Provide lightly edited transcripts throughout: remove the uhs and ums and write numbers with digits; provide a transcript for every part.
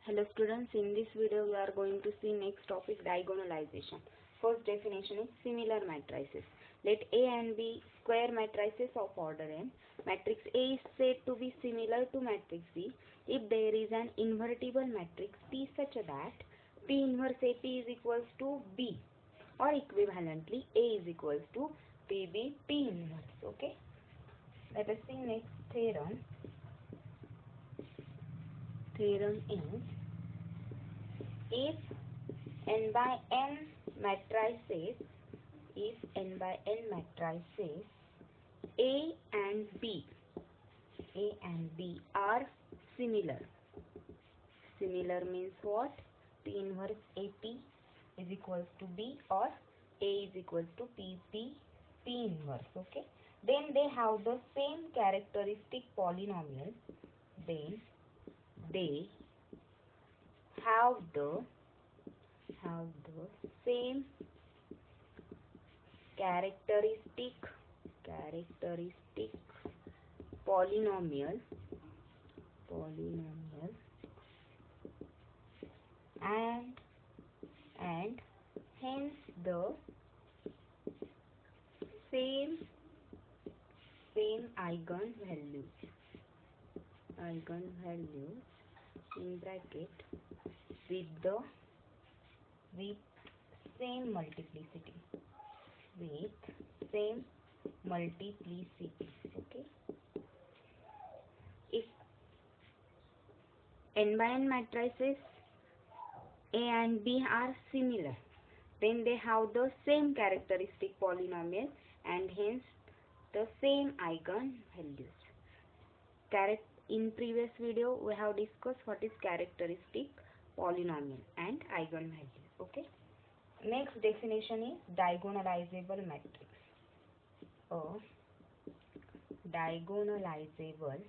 Hello students, in this video we are going to see next topic, diagonalization. First definition is similar matrices. Let A and B square matrices of order n. Matrix A is said to be similar to matrix B if there is an invertible matrix P such that P inverse AP is equals to B, or equivalently A is equals to PB P inverse. Okay. Let us see next theorem. Theorem is, if n by n matrices, A and B are similar. Similar means what? P inverse AP is equals to B, or A is equals to P inverse. Okay. Then they have the same characteristic polynomial. Then they have the same characteristic polynomial and hence the same eigenvalues in bracket with same multiplicity. Okay. If n by n matrices A and B are similar, then they have the same characteristic polynomial and hence the same eigenvalues. In previous video we have discussed what is characteristic polynomial and eigenvalues. Okay. Next definition is diagonalizable matrix. A diagonalizable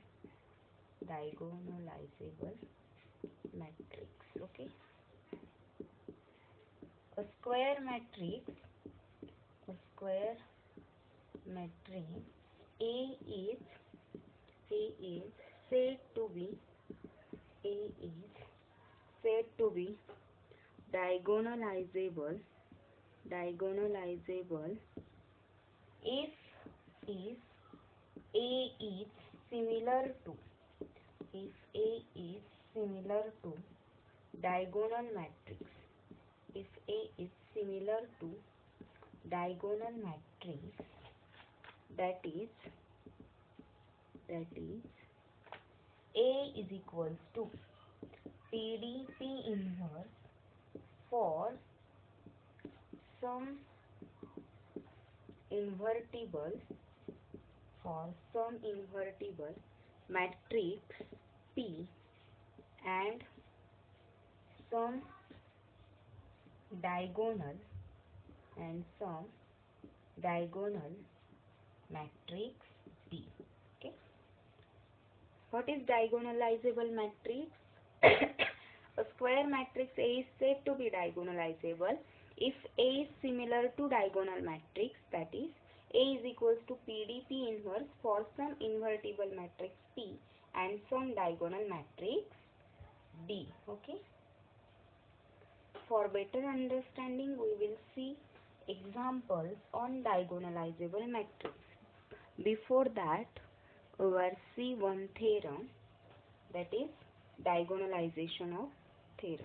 matrix. Okay. A square matrix A is said to be diagonalizable if A is similar to diagonal matrix. If A is similar to diagonal matrix, that is A is equals to PDP inverse for some invertible matrix P and some diagonal matrix B. Okay. What is diagonalizable matrix? A square matrix A is said to be diagonalizable if A is similar to diagonal matrix, that is A is equals to PDP inverse for some invertible matrix P and some diagonal matrix B. Okay. For better understanding, we will see examples on diagonalizable matrix. Before that, we will see one theorem, that is diagonalization theorem.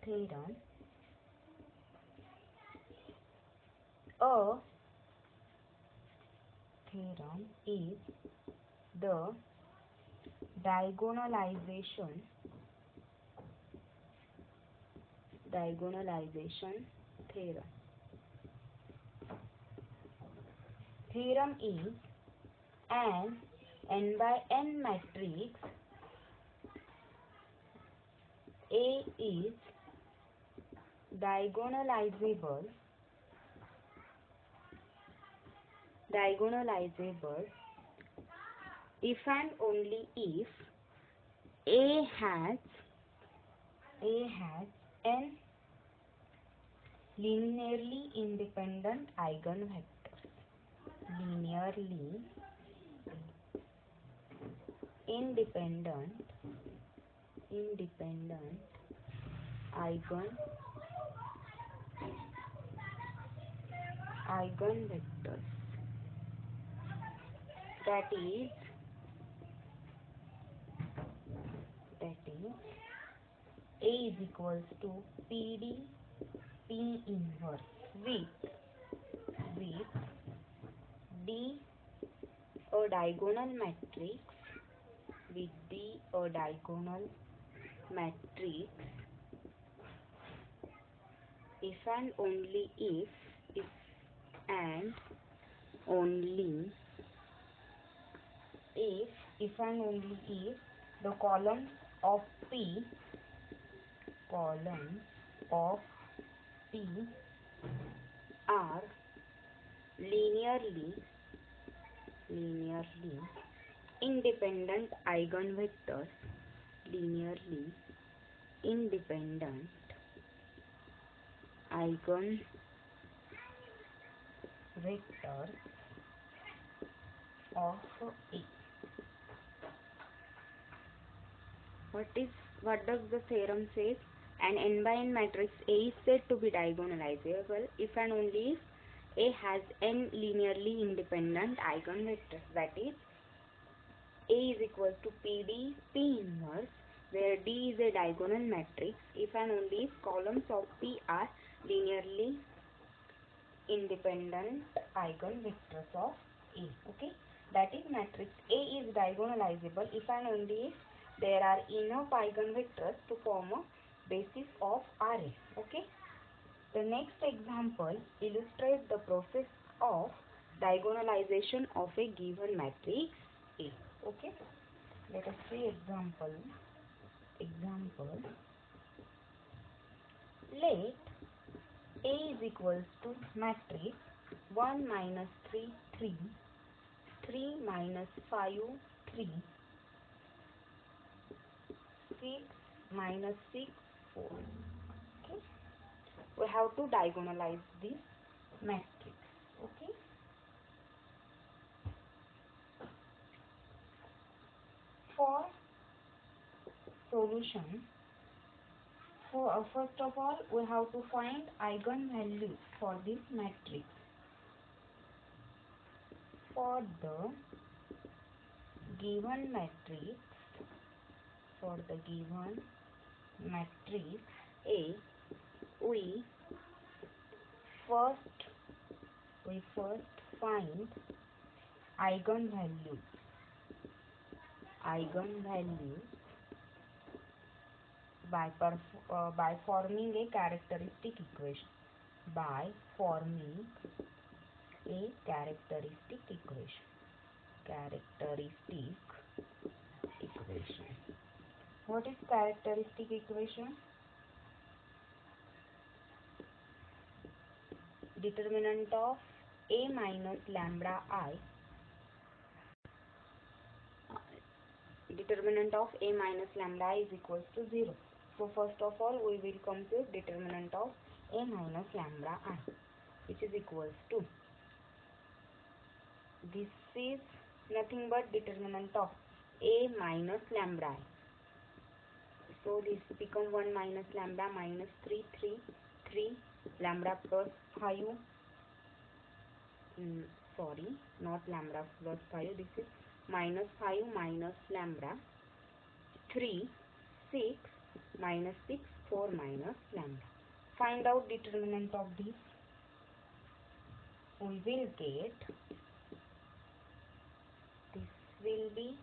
Theorem. A theorem is the diagonalization theorem. Theorem is, an n by n matrix A is diagonalizable if and only if A has n linearly independent eigenvectors. linearly independent eigenvectors, that is A is equals to PD P inverse with D a diagonal matrix if and only if the columns of P are linearly independent eigenvectors of A. What does the theorem say? An n by n matrix A is said to be diagonalizable if and only if A has n linearly independent eigenvectors. That is, A is equal to PD P inverse, where D is a diagonal matrix if and only if columns of P are linearly independent eigenvectors of A. Okay, that is, matrix A is diagonalizable if and only if there are enough eigenvectors to form a basis of RA. Okay, the next example illustrates the process of diagonalization of a given matrix A. Okay, let us see example. Let A is equals to matrix 1 minus 3 3 3 minus 5 3 6 minus 6 4. Okay, we have to diagonalize this matrix. Okay, for solution, first of all we have to find eigenvalues for this matrix. For the given matrix A, we first find eigenvalues by forming a characteristic equation. What is characteristic equation? Determinant of A minus lambda I is equals to 0. So first of all we will compute determinant of A minus lambda I, which is equals to, this is nothing but determinant of A minus lambda I. So this become 1 minus lambda minus 3 lambda plus 5, not lambda plus 5, this is minus 5 minus lambda 3 6 minus 6 4 minus lambda. Find out determinant of this. We will get, this will be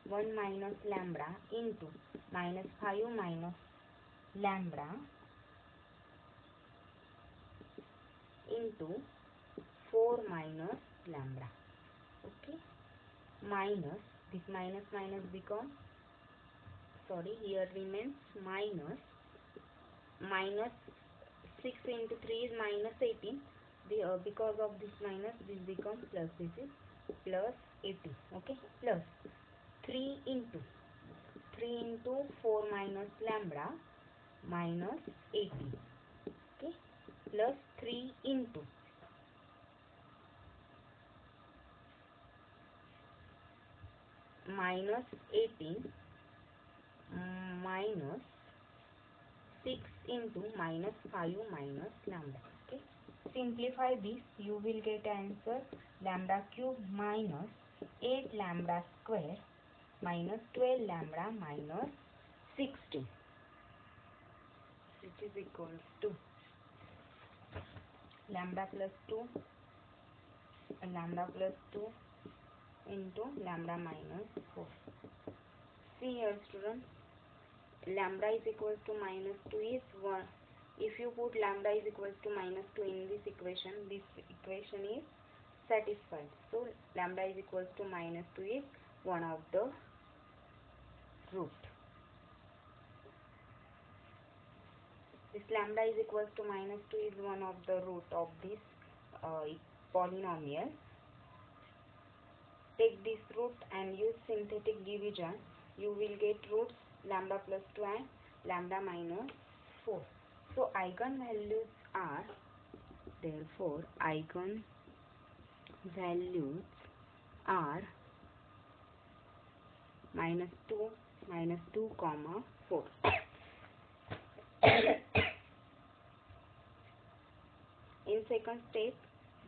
1 minus lambda into minus 5 minus lambda into 4 minus lambda. Okay, minus, this minus become, here remains minus 6 into 3 is minus 18. Because of this minus, this becomes plus, this is plus 18. Okay, plus 3 into 4 minus lambda minus 18. Okay, plus 3 into minus 18 minus 6 into minus 5 minus lambda. Okay, simplify this, you will get answer lambda cube minus 8 lambda square minus 12 lambda minus 16, which is equals to lambda plus 2 into lambda minus 4. See here students, lambda is equals to minus 2 is 1. If you put lambda is equals to minus 2 in this equation is satisfied. So lambda is equals to minus 2 is one of the root. This lambda is equals to minus 2 is one of the root of this polynomial. Take this root and use synthetic division. You will get roots lambda plus 2 and lambda minus 4. So eigenvalues are, therefore eigenvalues are minus 2, 4. In second step,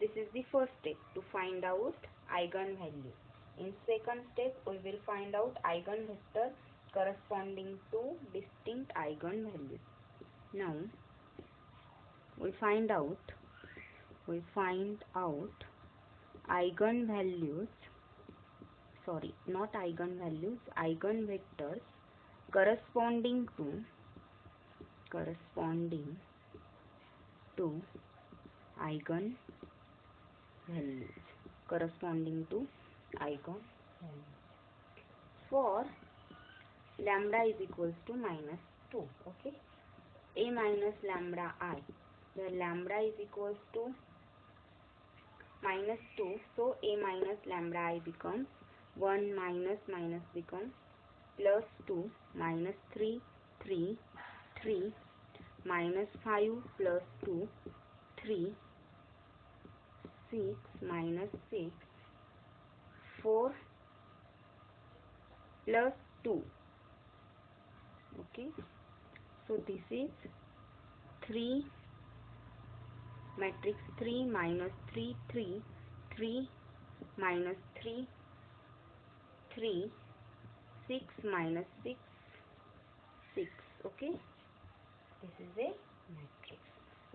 this is the first step to find out eigenvalue. In second step, we will find out eigenvector corresponding to distinct eigenvalues. Now, we find out eigenvalues, sorry, not eigenvalues, eigenvectors corresponding to eigenvalues. For lambda is equals to minus 2. Okay, a minus lambda I, where lambda is equals to minus 2, so a minus lambda I becomes 1 minus becomes plus 2 minus 3 minus 5 plus 2 3 6 minus 6 4 plus 2. Okay, so this is 3 matrix 3 minus 3 minus 3 6 minus 6 6. Okay, this is a matrix.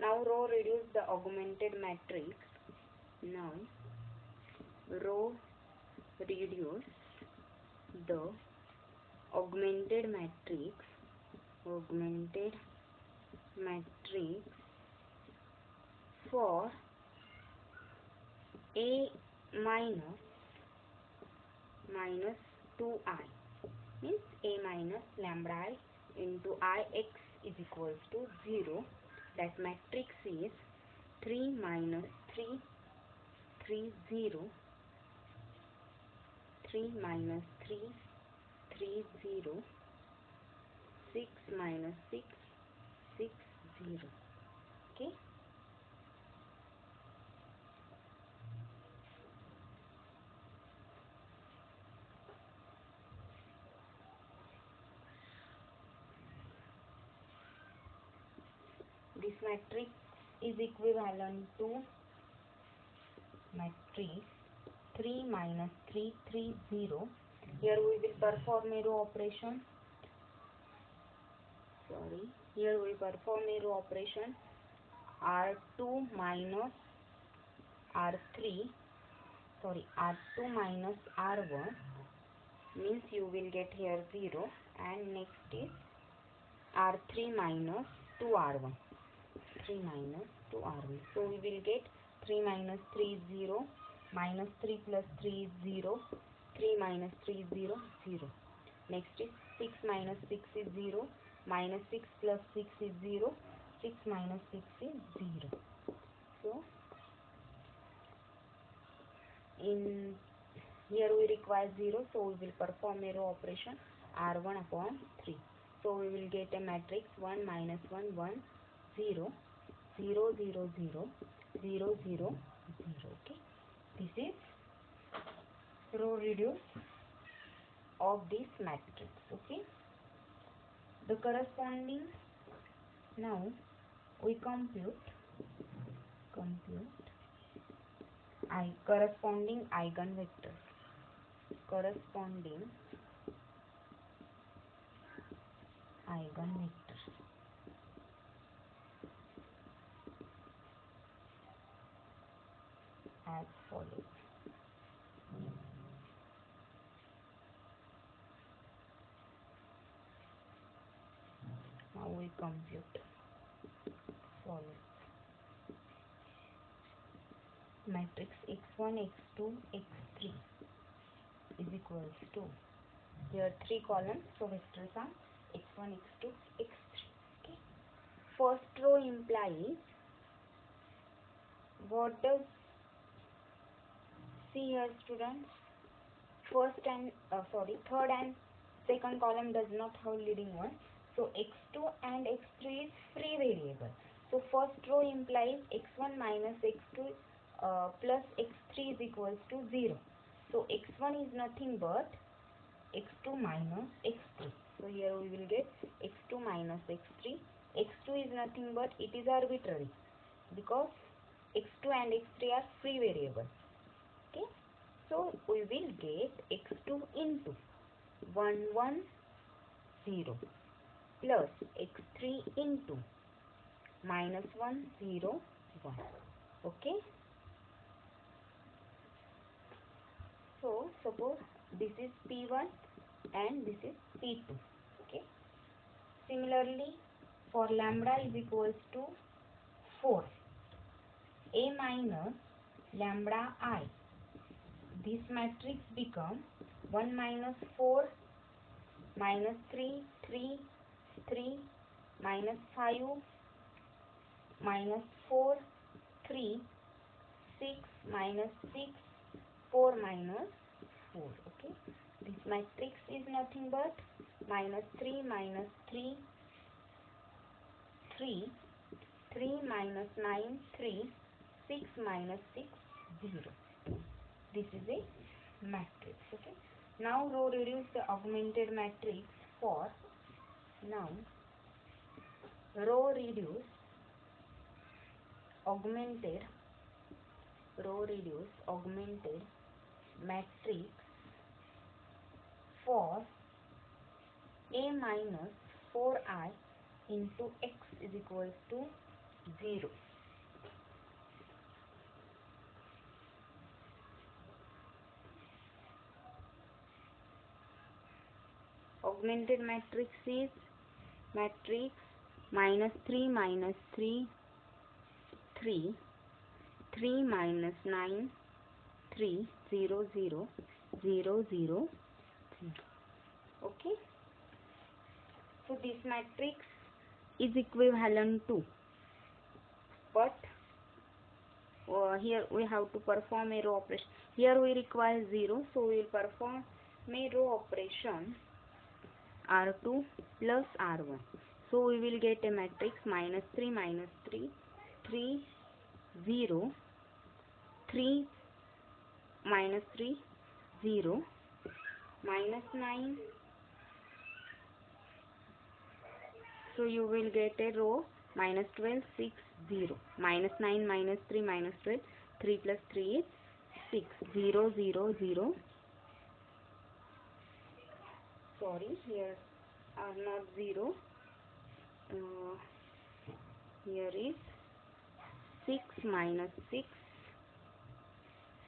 Now row reduce the augmented matrix. Now row reduce the augmented matrix for a minus 2i, means a minus lambda I into ix is equals to 0. That matrix is 3 minus 3 0 3 minus 3 0 6 minus 6 0. Okay, this matrix is equivalent to matrix 3 minus 3 0. Here we will perform a row operation. Here we perform a row operation. R2 minus R3, R2 minus R1 means you will get here 0, and next is R3 minus 2R1. So we will get 3 minus 3 0, minus 3 plus 3 is 0, 3 minus 3 is 0, 0. Next is 6 minus 6 is 0, minus 6 plus 6 is 0, 6 minus 6 is 0. So in here we require 0, so we will perform a row operation R1 upon 3. So we will get a matrix 1 minus 1 1 0 0 0 0 0 0 0. Okay, this is row reduce of this matrix. Okay, the corresponding, now we compute corresponding eigenvectors as follows. Now we compute follows. Matrix x1, x2, x3 is equals to, here 3 columns, so vectors are x1, x2, x3. Okay. First row implies, what does, see here students, third and second column does not have leading one, so x2 and x3 is free variable. So first row implies x1 minus x2 plus x3 is equals to 0. So x1 is nothing but x2 minus x3. So here we will get x2 minus x3. x2 is nothing but, it is arbitrary because x2 and x3 are free variable. Okay, so we will get x2 into 1 1 0 plus x3 into minus 1 0 1. Okay, so suppose this is P1 and this is P2. Okay, similarly for lambda is equals to 4, A minus lambda I, this matrix become 1 minus 4 minus 3 3 3 minus 5 minus 4 3 6 minus 6 4 minus 4. Okay, this matrix is nothing but minus 3 minus 3 3 3 minus 9 3 6 minus 6 0. This is a matrix. Okay, now row reduce the augmented matrix for, now row reduce augmented matrix for A minus 4i into x is equals to 0. Augmented matrix is matrix minus 3 minus 3 3 3 minus 9 3 0 0 0 0 0. Okay, so this matrix is equivalent to, but here we have to perform a row operation. Here we require 0, so we will perform a row operation R2 plus R1. So we will get a matrix minus 3 minus 3 3 0 3 minus 3 0 minus 9. So you will get a row minus 12 6 0 minus 9 minus 3 minus 12, 3 plus 3 is 6 0 0 0. Sorry, here are not 0. Here is 6 minus 6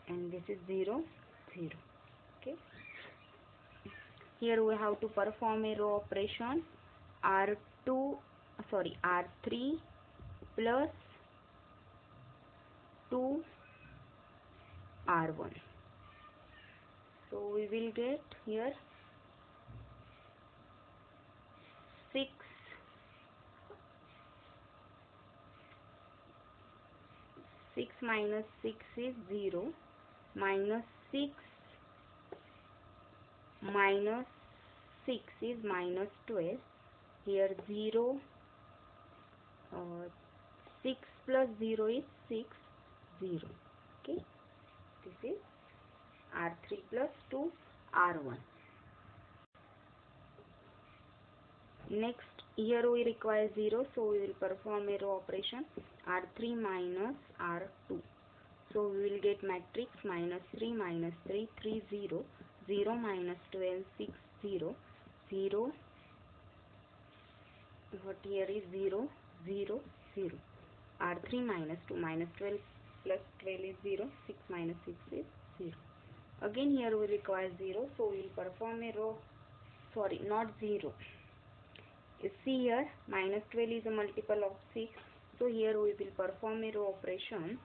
and this is 0 0. Okay, here we have to perform a row operation R3 plus 2 R1. So we will get here 6 minus 6 is 0 minus 6 minus 6 is minus 12. Here 0 6 plus 0 is 6 0. Okay, this is R3 plus 2 R1. Next, here we require 0, so we will perform a row operation R3 minus R2. So we will get matrix minus 3 minus 3, 3 0, 0 minus 12, 6 0, 0, what here is 0, 0, 0. R3 minus 2 minus 12 plus 12 is 0, 6 minus 6 is 0. Again here we require 0, so we will perform a row, sorry, not 0. You see here minus 12 is a multiple of 6, so here we will perform a row operation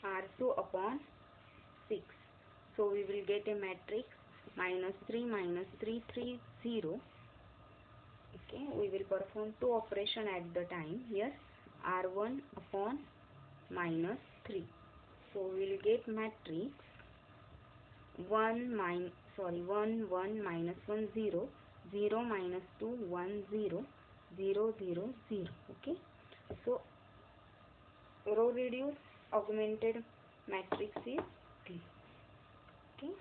R2 upon 6. So we will get a matrix minus 3 minus 3, 3 0. Okay, we will perform two operation at the time. Here R1 upon minus 3. So we will get matrix 1 1 minus 1 0, 0 minus 2 1 0, 0 0 0. Okay, so row reduced augmented matrix is T. Okay,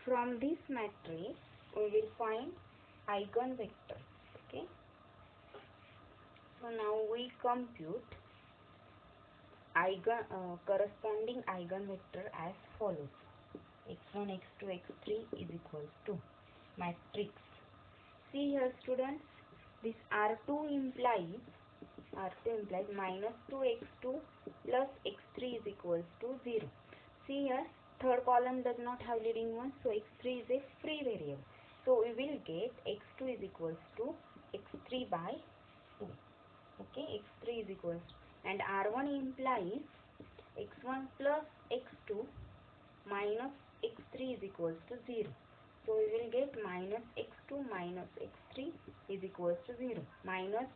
from this matrix we will find eigenvectors. Okay, so now we compute corresponding eigenvector as follows: x1 x2 x3 is equals to matrix. See here students, this R2 implies minus 2x2 plus x3 is equals to 0. See here, third column does not have leading one, so x3 is a free variable. So we will get x2 is equals to x3 by 2. Okay, x3 is equals to, and R1 implies x1 plus x2 minus x3 is equals to 0. So we will get minus x2 minus x3 is equals to 0. Minus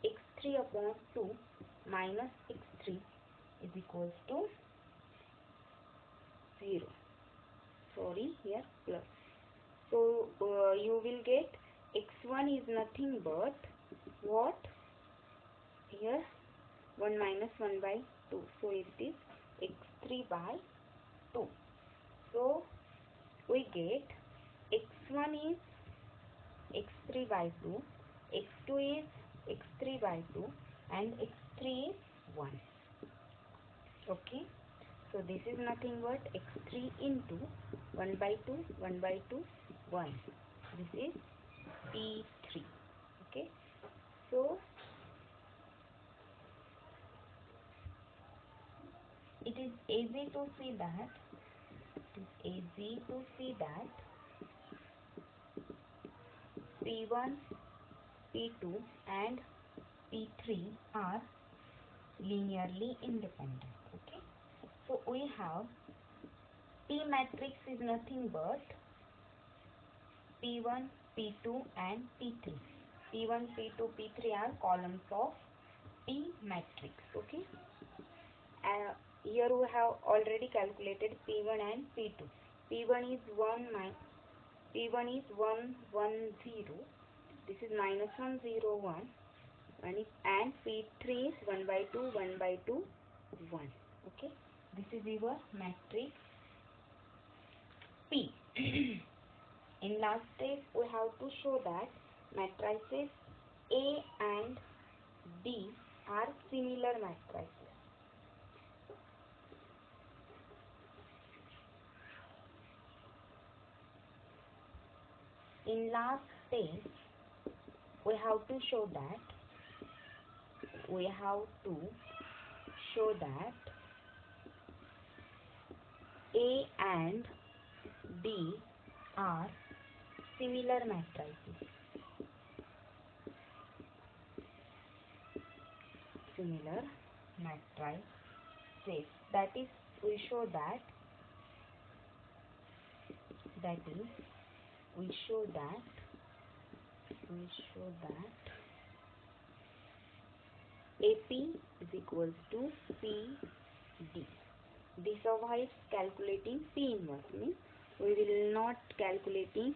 x3 upon 2 minus x3 is equals to 0. Sorry, here plus. So you will get x1 is nothing but what? Here 1 minus 1 by 2. So it is x3 by 2. So we get x1 is x3 by 2, x2 is x3 by 2, and x3 is 1. Okay, so this is nothing but x3 into 1 by 2, 1 by 2, 1. This is P3. Okay, so it is easy to see that P1, P2 and P3 are linearly independent. Okay, so we have P matrix is nothing but P1, P2 and P3. P1, P2, P3 are columns of P matrix. Okay, here we have already calculated P1 and P2. P1 is 1 1 0. This is minus 1 0 1. And P3 is 1 by 2 1 by 2 1. Okay, this is your matrix P. In last step we have to show that matrices A and D are similar matrices. In last step we have to show that A and D are similar matrices. That is, we show that AP is equals to PD. This avoids calculating P inverse, means we will not calculating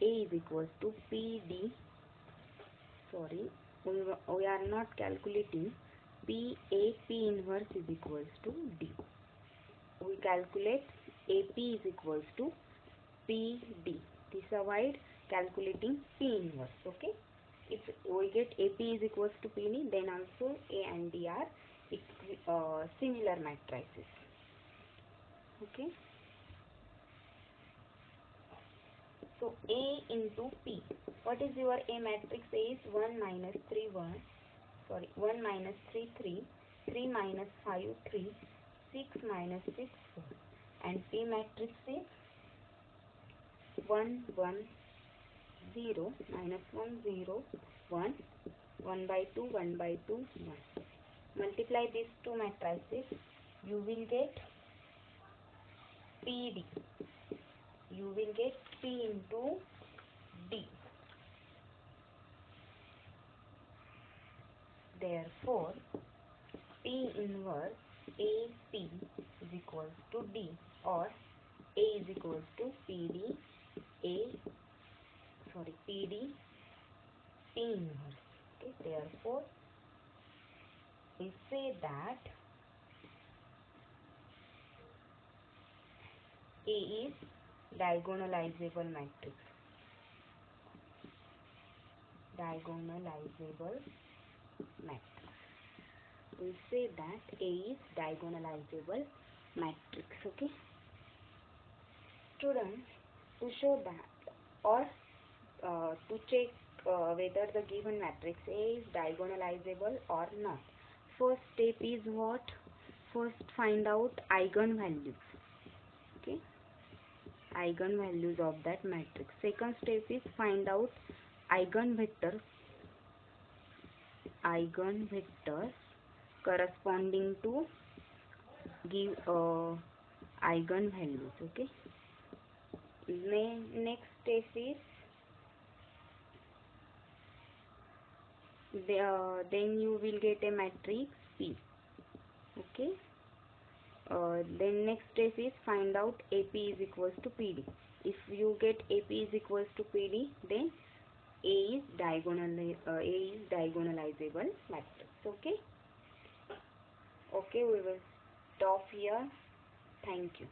A is equals to PD. Sorry, we are not calculating P inverse is equals to D. We calculate AP is equals to PD. This avoid calculating P inverse. Okay. If we get AP is equals to PD, then also A and D are similar matrices. Okay. So A into P. What is your A matrix? A is 1 minus 3 1. Sorry, 1 minus 3 3, 3 minus 5 3, 6 minus 6 4. And P matrix is 1 1 0 minus 1 0 1, 1 by 2 1 by 2 1. Multiply these two matrices, you will get PD. You will get P into D. Therefore, P inverse AP is equals to D, or A is equals to PD, PD, P inverse. Okay, therefore, we say that A is diagonalizable matrix. Diagonalizable matrix. We say that A is diagonalizable matrix. Okay. Students, to show that or to check whether the given matrix A is diagonalizable or not, first step is what? First find out eigenvalues. Okay. Eigenvalues of that matrix. Second step is find out eigenvectors corresponding to give eigenvalues. Okay. Next step is then you will get a matrix P. Okay. Then next step is find out AP is equals to PD. If you get AP is equals to PD, then A is diagonalizable matrix. Okay. Okay, we will stop here. Thank you.